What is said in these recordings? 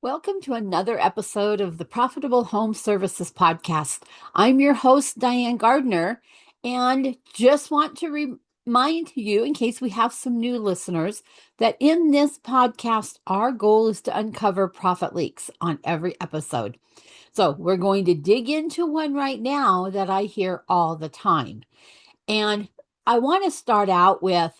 Welcome to another episode of the Profitable Home Services Podcast. I'm your host, Diane Gardner, and just want to remind you, in case we have some new listeners, that in this podcast, our goal is to uncover profit leaks on every episode. So we're going to dig into one right now that I hear all the time. And I want to start out with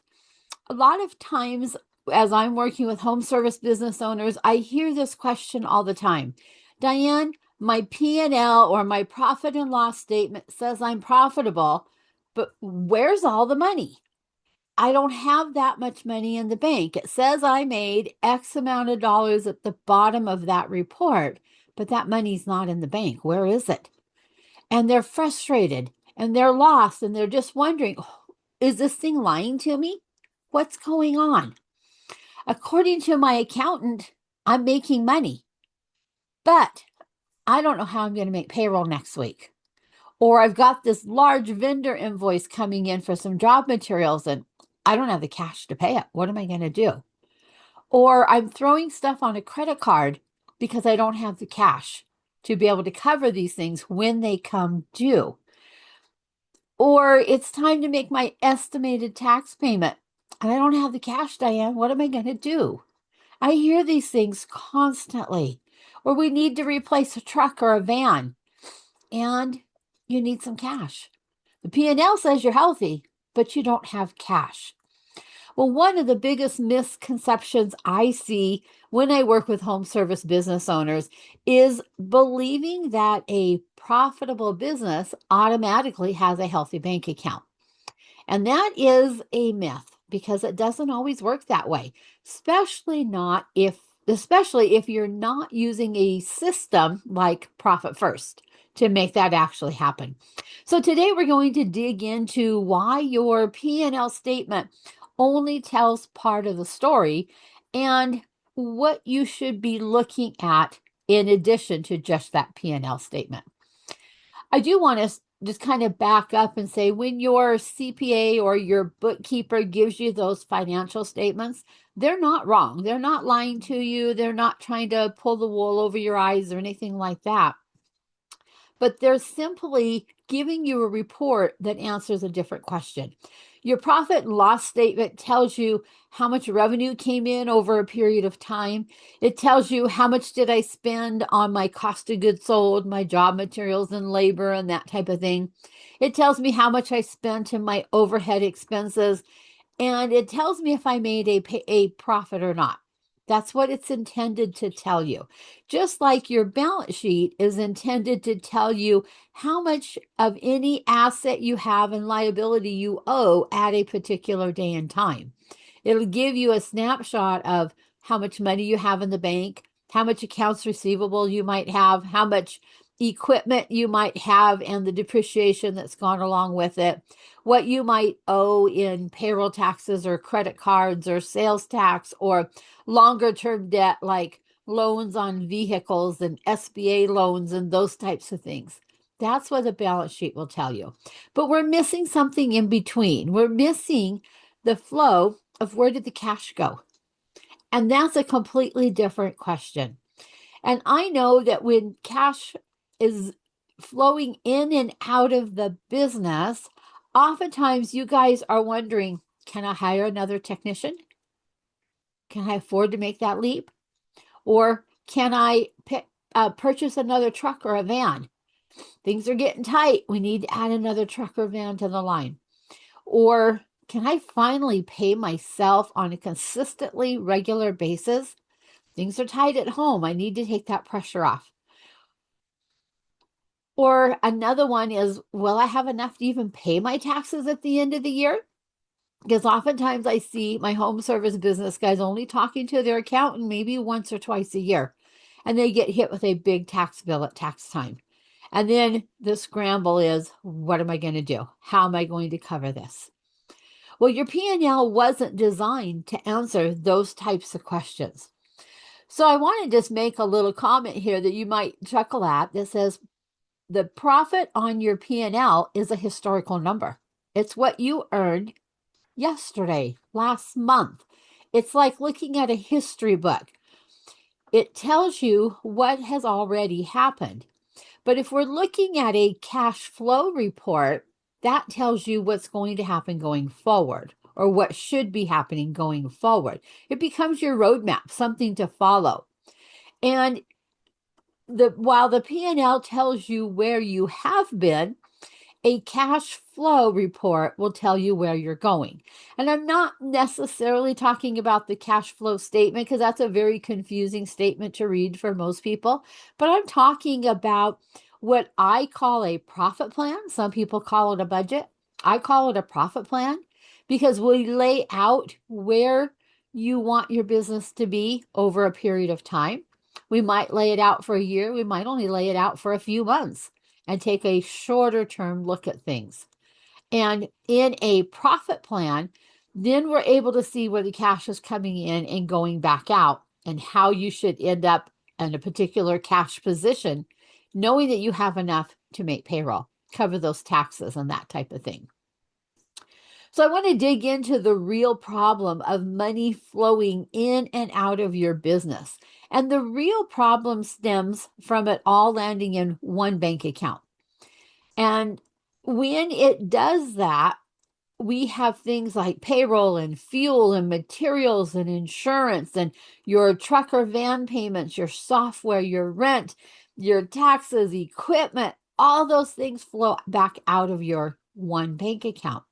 a lot of times as I'm working with home service business owners, I hear this question all the time. Diane, my P&L or my profit and loss statement says I'm profitable, but where's all the money? I don't have that much money in the bank. It says I made X amount of dollars at the bottom of that report, but that money's not in the bank. Where is it? And they're frustrated and they're lost and they're just wondering, is this thing lying to me? What's going on? According to my accountant, I'm making money, but I don't know how I'm going to make payroll next week. Or I've got this large vendor invoice coming in for some job materials and I don't have the cash to pay it. What am I going to do? Or I'm throwing stuff on a credit card because I don't have the cash to be able to cover these things when they come due. Or it's time to make my estimated tax payment and I don't have the cash, Diane. What am I going to do? I hear these things constantly. Or we need to replace a truck or a van and you need some cash. The P&L says you're healthy, but you don't have cash. Well, one of the biggest misconceptions I see when I work with home service business owners is believing that a profitable business automatically has a healthy bank account. And that is a myth because it doesn't always work that way, especially if you're not using a system like Profit First to make that actually happen. So today we're going to dig into why your P&L statement only tells part of the story and what you should be looking at in addition to just that P&L statement. I do want to just kind of back up and say when your CPA or your bookkeeper gives you those financial statements, they're not wrong. They're not lying to you. They're not trying to pull the wool over your eyes or anything like that. But they're simply giving you a report that answers a different question. Your profit and loss statement tells you how much revenue came in over a period of time. It tells you how much did I spend on my cost of goods sold, my job materials and labor and that type of thing. It tells me how much I spent in my overhead expenses, and it tells me if I made a profit or not. That's what it's intended to tell you. Just like your balance sheet is intended to tell you how much of any asset you have and liability you owe at a particular day and time. It'll give you a snapshot of how much money you have in the bank, how much accounts receivable you might have, how much equipment you might have, and the depreciation that's gone along with it, what you might owe in payroll taxes or credit cards or sales tax or longer term debt like loans on vehicles and SBA loans and those types of things. That's what the balance sheet will tell you. But we're missing something in between. We're missing the flow of where did the cash go? And that's a completely different question. And I know that when cash is flowing in and out of the business, oftentimes you guys are wondering, can I hire another technician? Can I afford to make that leap? Or can I purchase another truck or a van? Things are getting tight. We need to add another truck or van to the line. Or can I finally pay myself on a consistently regular basis? Things are tight at home. I need to take that pressure off. Or another one is, will I have enough to even pay my taxes at the end of the year? Because oftentimes I see my home service business guys only talking to their accountant maybe once or twice a year, and they get hit with a big tax bill at tax time. And then the scramble is, what am I going to do? How am I going to cover this? Well, your P&L wasn't designed to answer those types of questions. So I want to just make a little comment here that you might chuckle at that says, the profit on your P&L is a historical number. It's what you earned yesterday, last month. It's like looking at a history book. it tells you what has already happened. But if we're looking at a cash flow report, that tells you what's going to happen going forward, or what should be happening going forward. It becomes your roadmap, something to follow. And while the P&L tells you where you have been, a cash flow report will tell you where you're going. And I'm not necessarily talking about the cash flow statement, because that's a very confusing statement to read for most people. But I'm talking about what I call a profit plan. Some people call it a budget. I call it a profit plan, because we lay out where you want your business to be over a period of time. We might lay it out for a year. We might only lay it out for a few months and take a shorter term look at things. And in a profit plan, then we're able to see where the cash is coming in and going back out, and how you should end up in a particular cash position, knowing that you have enough to make payroll, cover those taxes, and that type of thing. So I want to dig into the real problem of money flowing in and out of your business. And the real problem stems from it all landing in one bank account. And when it does that, we have things like payroll and fuel and materials and insurance and your truck or van payments, your software, your rent, your taxes, equipment, all those things flow back out of your one bank account.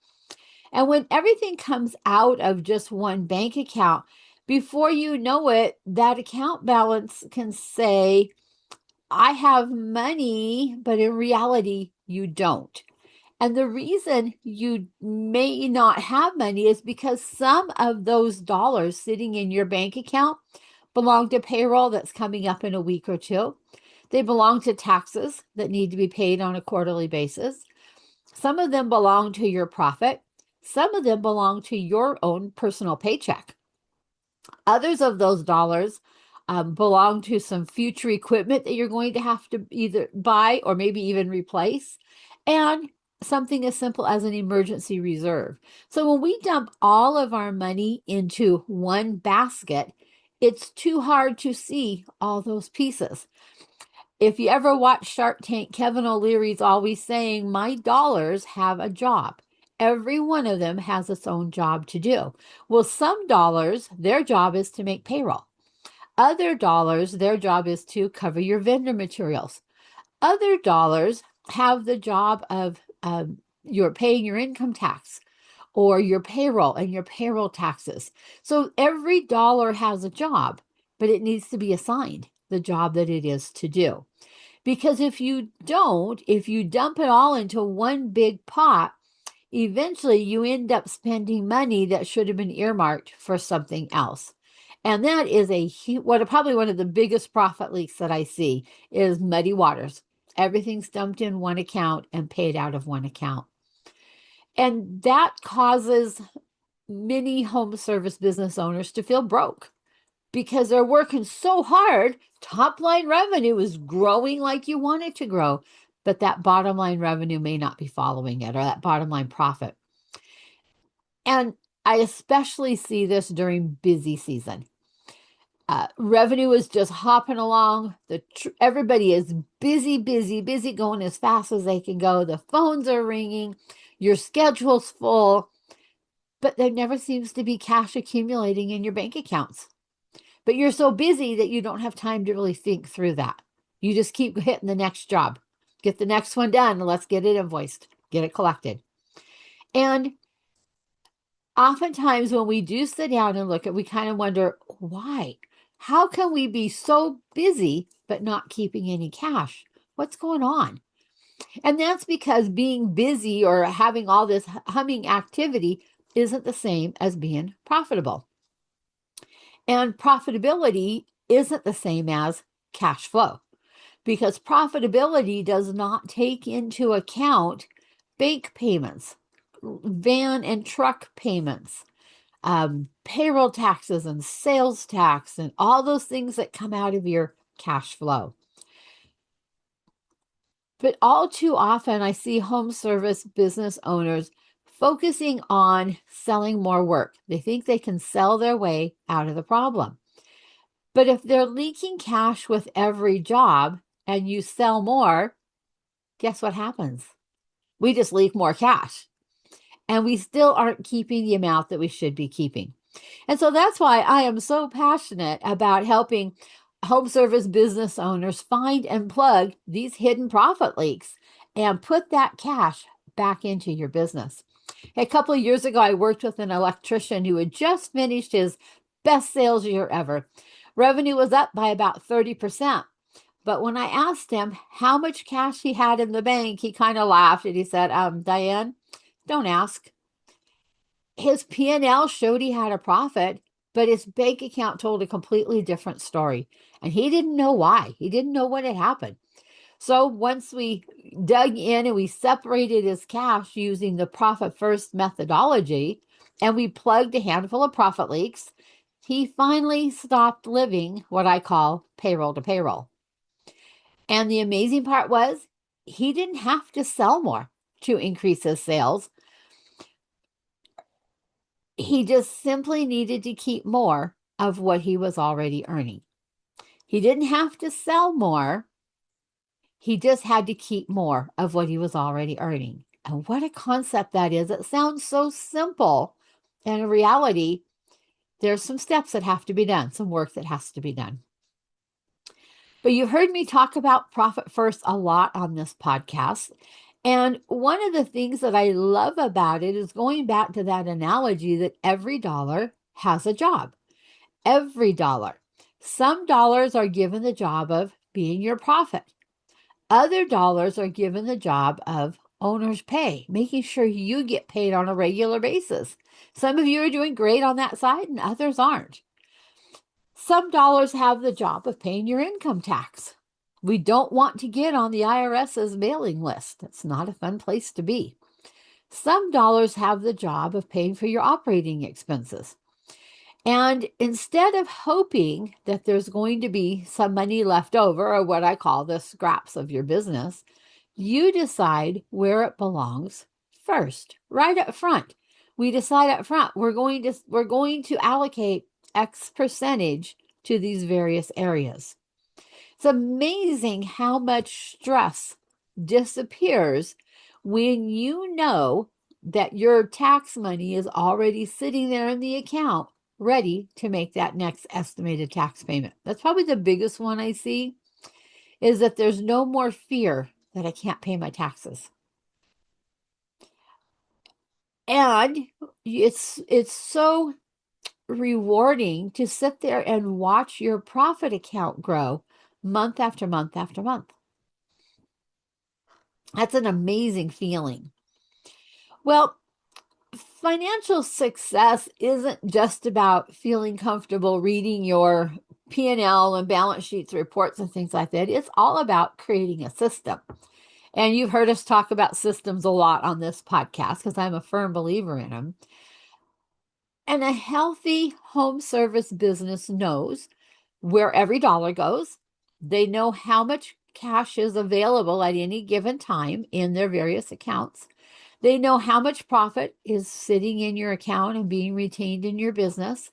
And when everything comes out of just one bank account, before you know it, that account balance can say, I have money, but in reality, you don't. And the reason you may not have money is because some of those dollars sitting in your bank account belong to payroll that's coming up in a week or two. They belong to taxes that need to be paid on a quarterly basis. Some of them belong to your profit. Some of them belong to your own personal paycheck. Others of those dollars belong to some future equipment that you're going to have to either buy or maybe even replace, and something as simple as an emergency reserve. So when we dump all of our money into one basket, it's too hard to see all those pieces. If you ever watch Shark Tank, Kevin O'Leary's always saying, my dollars have a job. Every one of them has its own job to do. Well, some dollars, their job is to make payroll. Other dollars, their job is to cover your vendor materials. Other dollars have the job of you're paying your income tax or your payroll and your payroll taxes. So every dollar has a job, but it needs to be assigned the job that it is to do. Because if you don't, if you dump it all into one big pot, eventually you end up spending money that should have been earmarked for something else. And that is probably one of the biggest profit leaks that I see is muddy waters. Everything's dumped in one account and paid out of one account. And that causes many home service business owners to feel broke because they're working so hard. Top line revenue is growing like you want it to grow, but that bottom line revenue may not be following it, or that bottom line profit. And I especially see this during busy season. Revenue is just hopping along. Everybody is busy, going as fast as they can go. The phones are ringing. Your schedule's full, but there never seems to be cash accumulating in your bank accounts. But you're so busy that you don't have time to really think through that. You just keep hitting the next job. Get the next one done. Let's get it invoiced. Get it collected. And oftentimes when we do sit down and look at, we kind of wonder, why? How can we be so busy but not keeping any cash? What's going on? And that's because being busy or having all this humming activity isn't the same as being profitable. And profitability isn't the same as cash flow, because profitability does not take into account bank payments, van and truck payments, payroll taxes and sales tax, and all those things that come out of your cash flow. But all too often, I see home service business owners focusing on selling more work. They think they can sell their way out of the problem. But if they're leaking cash with every job and you sell more, guess what happens? We just leak more cash and we still aren't keeping the amount that we should be keeping. And so that's why I am so passionate about helping home service business owners find and plug these hidden profit leaks and put that cash back into your business. A couple of years ago, I worked with an electrician who had just finished his best sales year ever. Revenue was up by about 30%. But when I asked him how much cash he had in the bank, he kind of laughed and he said, Diane, don't ask. His P&L showed he had a profit, but his bank account told a completely different story. And he didn't know why. He didn't know what had happened. So once we dug in and we separated his cash using the profit first methodology, and we plugged a handful of profit leaks, he finally stopped living what I call payroll to payroll. And the amazing part was he didn't have to sell more to increase his sales. He just simply needed to keep more of what he was already earning. He didn't have to sell more. He just had to keep more of what he was already earning. And what a concept that is. It sounds so simple. And in reality, there's some steps that have to be done, some work that has to be done. But you heard me talk about profit first a lot on this podcast. And one of the things that I love about it is going back to that analogy that every dollar has a job. Every dollar. Some dollars are given the job of being your profit. Other dollars are given the job of owner's pay, making sure you get paid on a regular basis. Some of you are doing great on that side and others aren't. Some dollars have the job of paying your income tax. We don't want to get on the IRS's mailing list. It's not a fun place to be. Some dollars have the job of paying for your operating expenses. And instead of hoping that there's going to be some money left over, or what I call the scraps of your business, you decide where it belongs first, right up front. We decide up front we're going to allocate X percentage to these various areas. It's amazing how much stress disappears when you know that your tax money is already sitting there in the account ready to make that next estimated tax payment. That's probably the biggest one I see, is that there's no more fear that I can't pay my taxes. And it's so rewarding to sit there and watch your profit account grow month after month after month. That's an amazing feeling. Well, financial success isn't just about feeling comfortable reading your P&L and balance sheets, reports, and things like that. It's all about creating a system. And you've heard us talk about systems a lot on this podcast because I'm a firm believer in them. And a healthy home service business knows where every dollar goes. They know how much cash is available at any given time in their various accounts. They know how much profit is sitting in your account and being retained in your business.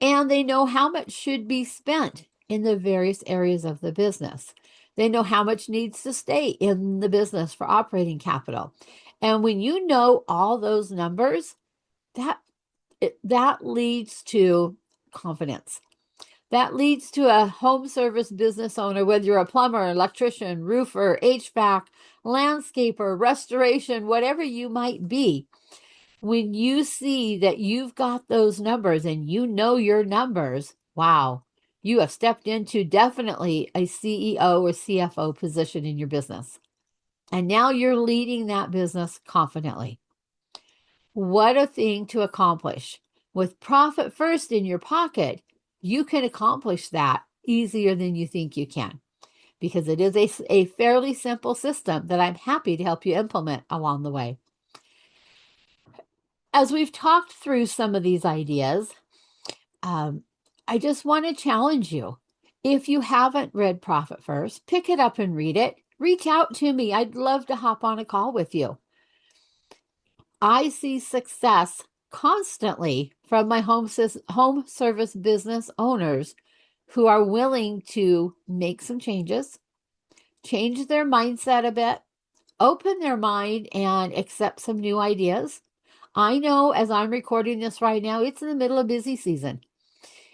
And they know how much should be spent in the various areas of the business. They know how much needs to stay in the business for operating capital. And when you know all those numbers, that leads to confidence. That leads to a home service business owner, whether you're a plumber, electrician, roofer, HVAC, landscaper, restoration, whatever you might be. When you see that you've got those numbers and you know your numbers, wow, you have stepped into definitely a CEO or CFO position in your business. And now you're leading that business confidently. What a thing to accomplish. With profit first in your pocket, you can accomplish that easier than you think you can, because it is a fairly simple system that I'm happy to help you implement along the way. As we've talked through some of these ideas, I just want to challenge you. If you haven't read Profit First, pick it up and read it. Reach out to me. I'd love to hop on a call with you. I see success constantly from my home service business owners who are willing to make some changes, change their mindset a bit, open their mind, and accept some new ideas. I know as I'm recording this right now, it's in the middle of busy season.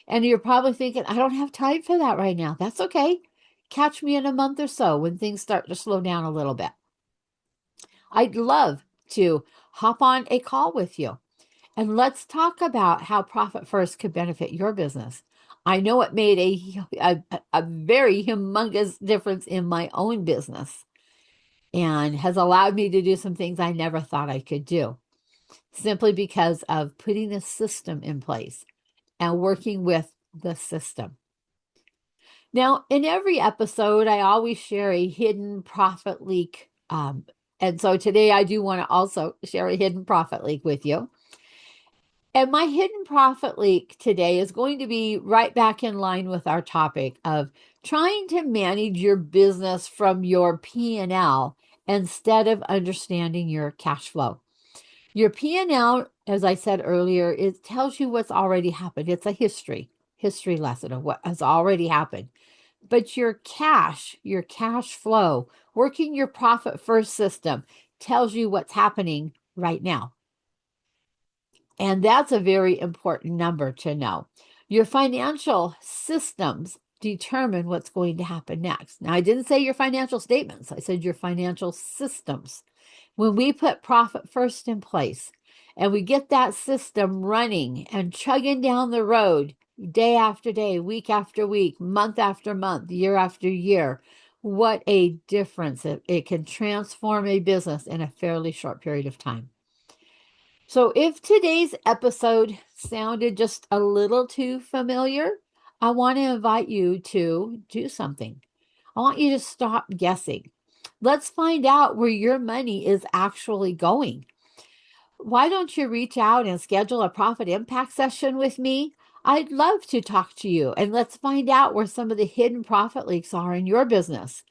And you're probably thinking, I don't have time for that right now. That's okay. Catch me in a month or so when things start to slow down a little bit. I'd love to hop on a call with you and let's talk about how Profit First could benefit your business. I know it made a very humongous difference in my own business and has allowed me to do some things I never thought I could do simply because of putting a system in place and working with the system. Now, in every episode, I always share a hidden profit leak. And so today I do want to also share a hidden profit leak with you. And my hidden profit leak today is going to be right back in line with our topic of trying to manage your business from your P&L instead of understanding your cash flow. Your P&L, as I said earlier, it tells you what's already happened. It's a history lesson of what has already happened. But your cash flow, working your profit first system tells you what's happening right now. And that's a very important number to know. Your financial systems determine what's going to happen next. Now, I didn't say your financial statements. I said your financial systems. When we put profit first in place and we get that system running and chugging down the road day after day, week after week, month after month, year after year, what a difference it can transform a business in a fairly short period of time. So if today's episode sounded just a little too familiar, I want to invite you to do something. I want you to stop guessing. Let's find out where your money is actually going. Why don't you reach out and schedule a profit impact session with me? I'd love to talk to you and let's find out where some of the hidden profit leaks are in your business.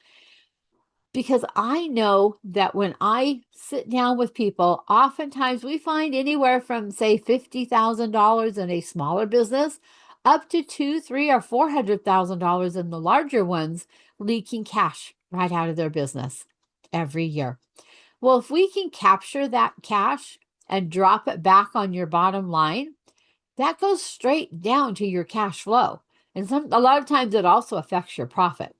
Because I know that when I sit down with people, oftentimes we find anywhere from, say, $50,000 in a smaller business up to $200,000, $300,000, or $400,000 in the larger ones leaking cash right out of their business every year. Well, if we can capture that cash and drop it back on your bottom line, that goes straight down to your cash flow. And a lot of times it also affects your profit,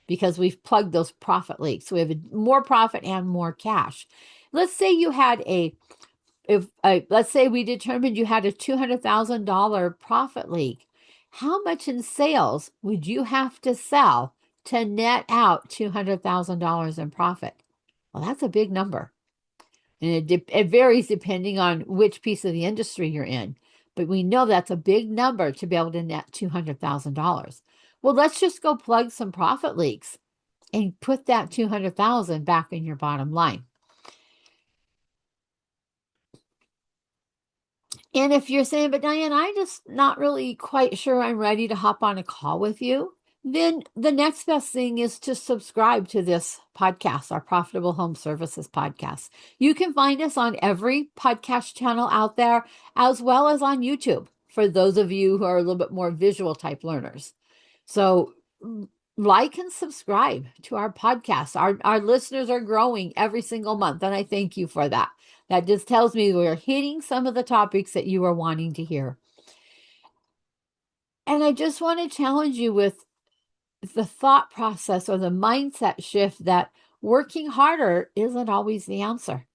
because we've plugged those profit leaks. So we have more profit and more cash. Let's say you had let's say we determined you had a $200,000 profit leak. How much in sales would you have to sell to net out $200,000 in profit? Well, that's a big number. And it varies depending on which piece of the industry you're in. But we know that's a big number to be able to net $200,000. Well, let's just go plug some profit leaks and put that $200,000 back in your bottom line. And if you're saying, but Diane, I'm just not really quite sure I'm ready to hop on a call with you, then the next best thing is to subscribe to this podcast, our Profitable Home Services podcast. You can find us on every podcast channel out there, as well as on YouTube, for those of you who are a little bit more visual type learners. So like and subscribe to our podcast. Our listeners are growing every single month, and I thank you for that. That just tells me we're hitting some of the topics that you are wanting to hear. And I just want to challenge you with the thought process or the mindset shift that working harder isn't always the answer.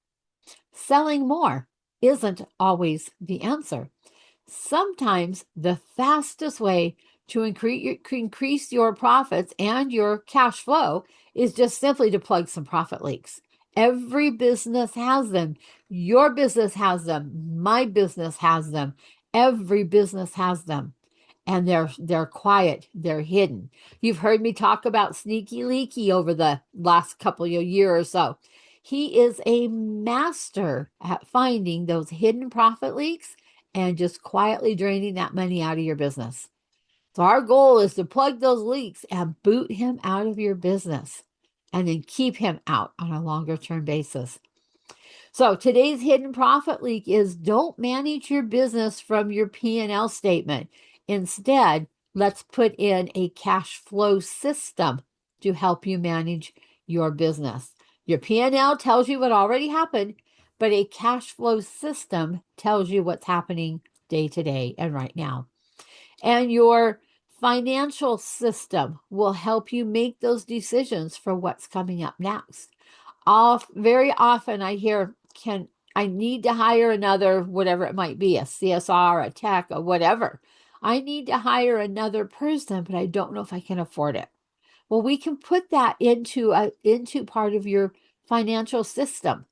Selling more isn't always the answer. Sometimes the fastest way to increase your profits and your cash flow is just simply to plug some profit leaks. Every business has them. Your business has them. My business has them. Every business has them. And they're quiet. They're hidden. You've heard me talk about Sneaky Leaky over the last couple of years or so. He is a master at finding those hidden profit leaks and just quietly draining that money out of your business. So our goal is to plug those leaks and boot him out of your business and then keep him out on a longer term basis. So today's hidden profit leak is don't manage your business from your P&L statement. Instead, Let's put in a cash flow system to help you manage your business. Your P&L tells you what already happened, but a cash flow system tells you what's happening day to day and right now. And your financial system will help you make those decisions for what's coming up next. Very often I hear, I need to hire another, whatever it might be, a CSR, a tech, or whatever. I need to hire another person, but I don't know if I can afford it. Well, we can put that into part of your financial system,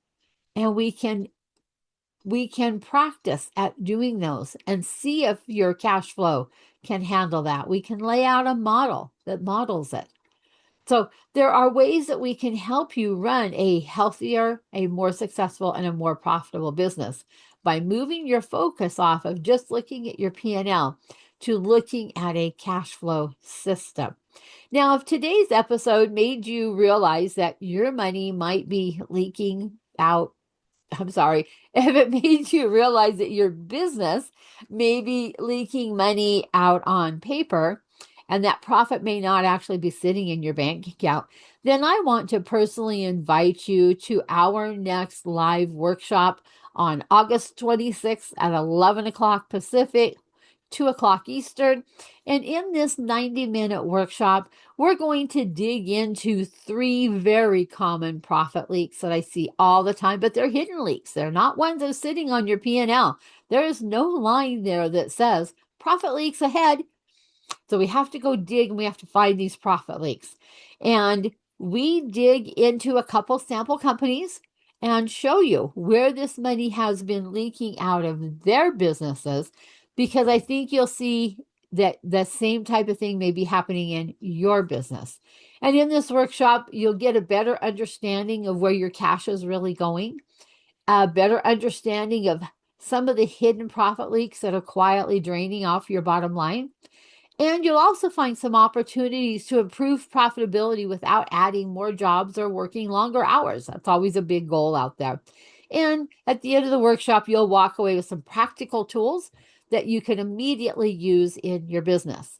and we can practice at doing those and see if your cash flow can handle that. We can lay out a model that models it. So there are ways that we can help you run a healthier, a more successful, and a more profitable business by moving your focus off of just looking at your P&L to looking at a cash flow system. Now, if today's episode made you realize that your money might be leaking out, I'm sorry, if it made you realize that your business may be leaking money out on paper and that profit may not actually be sitting in your bank account, then I want to personally invite you to our next live workshop on August 26th at 11 o'clock Pacific, 2 o'clock Eastern. And in this 90-minute workshop, we're going to dig into 3 very common profit leaks that I see all the time, but they're hidden leaks. They're not ones that are sitting on your P&L. There is no line there that says profit leaks ahead. So we have to go dig and we have to find these profit leaks. And we dig into a couple sample companies and show you where this money has been leaking out of their businesses, because I think you'll see that the same type of thing may be happening in your business. And in this workshop, you'll get a better understanding of where your cash is really going, a better understanding of some of the hidden profit leaks that are quietly draining off your bottom line. And you'll also find some opportunities to improve profitability without adding more jobs or working longer hours. That's always a big goal out there. And at the end of the workshop, you'll walk away with some practical tools that you can immediately use in your business.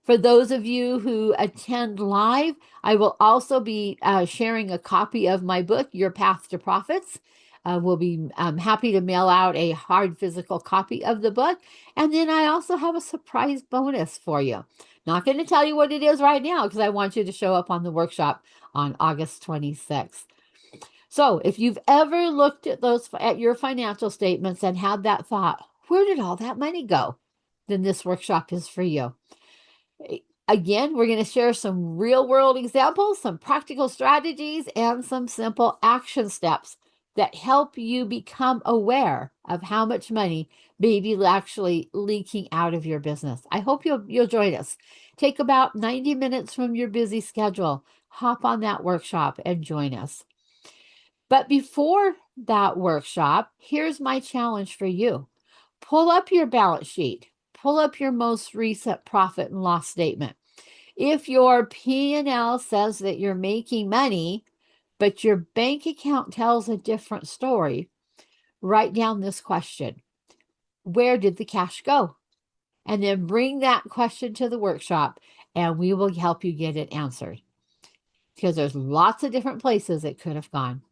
For those of you who attend live, I will also be sharing a copy of my book, Your Path to Profits. We'll be happy to mail out a hard physical copy of the book. And then I also have a surprise bonus for you. Not going to tell you what it is right now because I want you to show up on the workshop on August 26th. So if you've ever looked at your financial statements and had that thought, where did all that money go? Then this workshop is for you. Again, we're going to share some real world examples, some practical strategies, and some simple action steps that help you become aware of how much money may be actually leaking out of your business. I hope you'll join us. Take about 90 minutes from your busy schedule, hop on that workshop and join us. But before that workshop, here's my challenge for you. Pull up your balance sheet. Pull up your most recent profit and loss statement. If your P&L says that you're making money, but your bank account tells a different story, write down this question. Where did the cash go? And then bring that question to the workshop and we will help you get it answered. Because there's lots of different places it could have gone.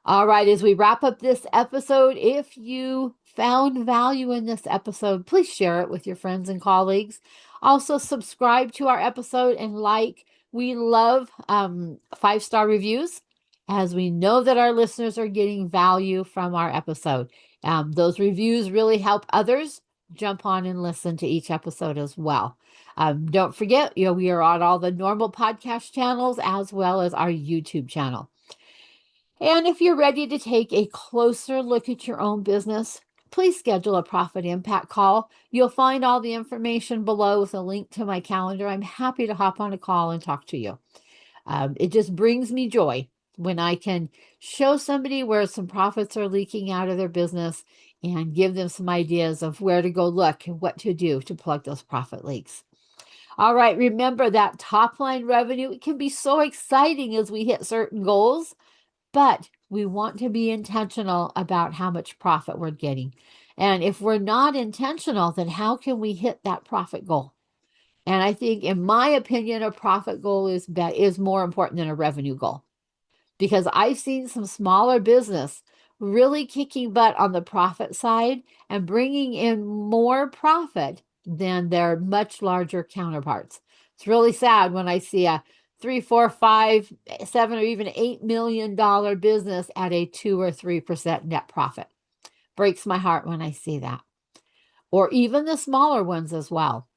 All right, as we wrap up this episode, if you found value in this episode, please share it with your friends and colleagues. Also, subscribe to our episode and like. We love 5-star reviews, as we know that our listeners are getting value from our episode. Those reviews really help others jump on and listen to each episode as well. Don't forget, we are on all the normal podcast channels as well as our YouTube channel. And if you're ready to take a closer look at your own business, please schedule a profit impact call. You'll find all the information below with a link to my calendar. I'm happy to hop on a call and talk to you. It just brings me joy when I can show somebody where some profits are leaking out of their business and give them some ideas of where to go look and what to do to plug those profit leaks. All right, remember that top line revenue, it can be so exciting as we hit certain goals, but we want to be intentional about how much profit we're getting. And if we're not intentional, then how can we hit that profit goal? And I think, in my opinion, a profit goal is more important than a revenue goal, because I've seen some smaller business really kicking butt on the profit side and bringing in more profit than their much larger counterparts. It's really sad when I see a 3, 4, 5, 7, or even $8 million business at a 2 or 3% net profit. Breaks my heart when I see that. Or even the smaller ones as well.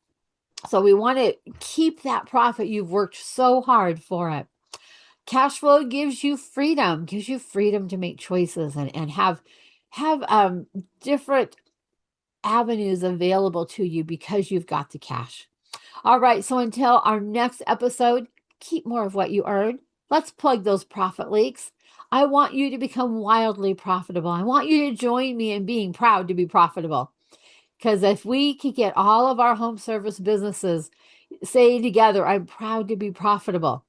So we want to keep that profit. You've worked so hard for it. Cash flow gives you freedom to make choices and have different avenues available to you because you've got the cash. All right, so until our next episode, keep more of what you earn. Let's plug those profit leaks. I want you to become wildly profitable. I want you to join me in being proud to be profitable. Because if we could get all of our home service businesses say together, I'm proud to be profitable,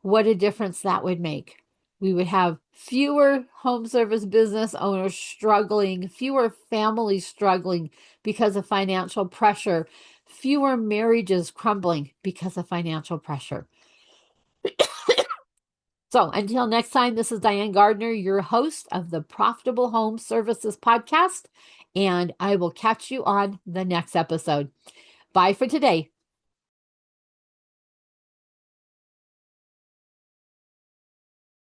what a difference that would make. We would have fewer home service business owners struggling, fewer families struggling because of financial pressure, fewer marriages crumbling because of financial pressure. So until next time, this is Diane Gardner, your host of the Profitable Home Services Podcast, and I will catch you on the next episode. Bye for today.